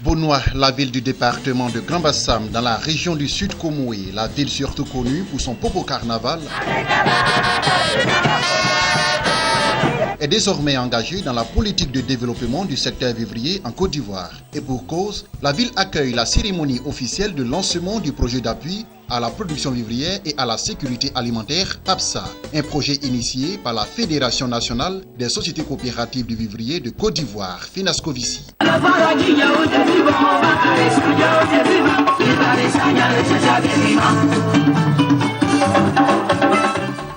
Bonoua, la ville du département de Grand Bassam dans la région du Sud Komoué, la ville surtout connue pour son popo carnaval, est désormais engagée dans la politique de développement du secteur vivrier en Côte d'Ivoire. Et pour cause, la ville accueille la cérémonie officielle de lancement du projet d'appui à la production vivrière et à la sécurité alimentaire PAPSA, un projet initié par la Fédération nationale des sociétés coopératives du vivrier de Côte d'Ivoire, FENASCOVICI.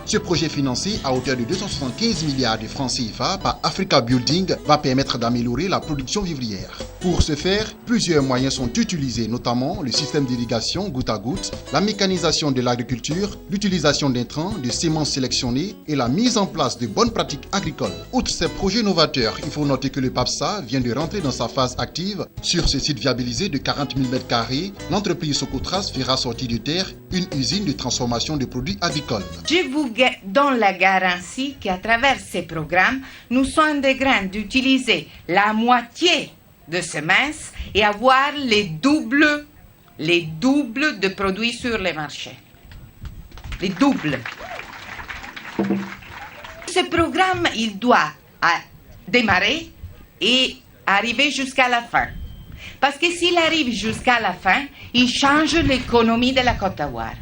Ce projet financé à hauteur de 275 milliards de francs CFA par Africa Building va permettre d'améliorer la production vivrière. Pour ce faire, plusieurs moyens sont utilisés, notamment le système d'irrigation goutte à goutte, la mécanisation de l'agriculture, l'utilisation d'intrants, de semences sélectionnées et la mise en place de bonnes pratiques agricoles. Outre ces projets novateurs, il faut noter que le PAPSA vient de rentrer dans sa phase active. Sur ce site viabilisé de 40 000 m², l'entreprise Socotras fera sortir de terre une usine de transformation de produits agricoles. Je vous donne la garantie qu'à travers ces programmes, nous sommes en train d'utiliser la moitié de semences et avoir les doubles de produits sur les marchés. Les doubles. Ce programme, il doit démarrer et arriver jusqu'à la fin. Parce que s'il arrive jusqu'à la fin, il change l'économie de la Côte d'Ivoire.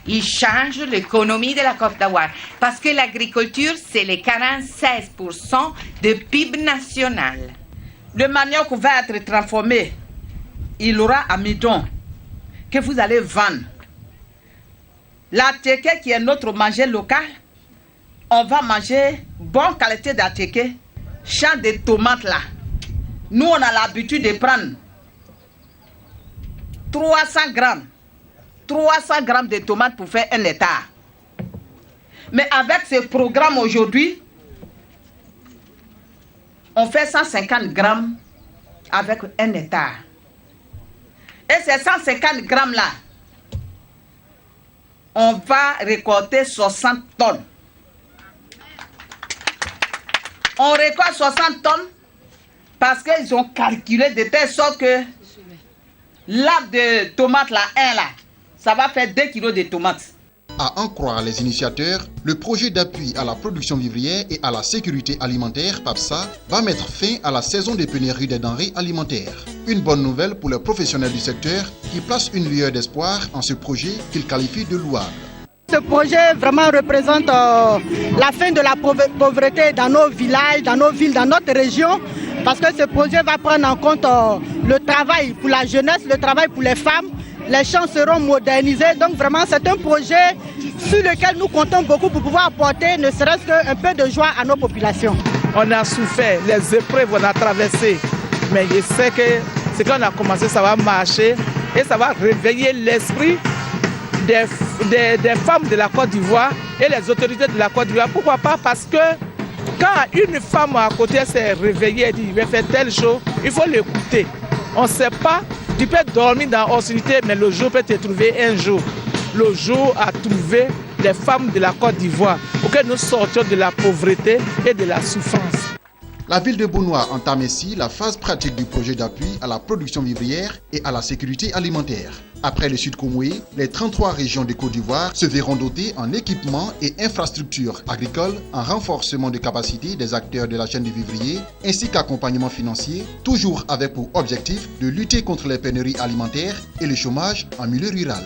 Il change l'économie de la Côte d'Ivoire. Parce que l'agriculture, c'est les 46% de PIB national. Le manioc va être transformé. Il aura amidon que vous allez vendre. L'attiéké qui est notre manger local, on va manger bonne qualité d'attiéké. Champ de tomates là. Nous, on a l'habitude de prendre 300 grammes de tomates pour faire 1 hectare. Mais avec ce programme aujourd'hui, on fait 150 grammes avec 1 hectare. Et ces 150 grammes là, on va récolter 60 tonnes. On récolte 60 tonnes parce qu'ils ont calculé de telle sorte que l'arbre de tomates là, ça va faire 2 kilos de tomates. À en croire les initiateurs, le projet d'appui à la production vivrière et à la sécurité alimentaire PAPSA va mettre fin à la saison des pénuries des denrées alimentaires. Une bonne nouvelle pour les professionnels du secteur qui placent une lueur d'espoir en ce projet qu'ils qualifient de louable. Ce projet vraiment représente la fin de la pauvreté dans nos villages, dans nos villes, dans notre région, parce que ce projet va prendre en compte le travail pour la jeunesse, le travail pour les femmes. Les champs seront modernisés, donc vraiment c'est un projet sur lequel nous comptons beaucoup pour pouvoir apporter ne serait-ce qu'un peu de joie à nos populations. On a souffert, les épreuves on a traversé, mais je sais que ce qu'on a commencé ça va marcher et ça va réveiller l'esprit des femmes de la Côte d'Ivoire et les autorités de la Côte d'Ivoire. Pourquoi pas? Parce que quand une femme à côté s'est réveillée et dit « il va faire telle chose », il faut l'écouter. On ne sait pas, tu peux dormir dans l'obscurité, mais le jour peut te trouver un jour. Le jour a trouvé les femmes de la Côte d'Ivoire pour que nous sortions de la pauvreté et de la souffrance. La ville de Bonoua entame ici la phase pratique du projet d'appui à la production vivrière et à la sécurité alimentaire. Après le Sud Komoué, les 33 régions de Côte d'Ivoire se verront dotées en équipements et infrastructures agricoles, en renforcement de capacité des acteurs de la chaîne du vivrier, ainsi qu'accompagnement financier, toujours avec pour objectif de lutter contre les pénuries alimentaires et le chômage en milieu rural.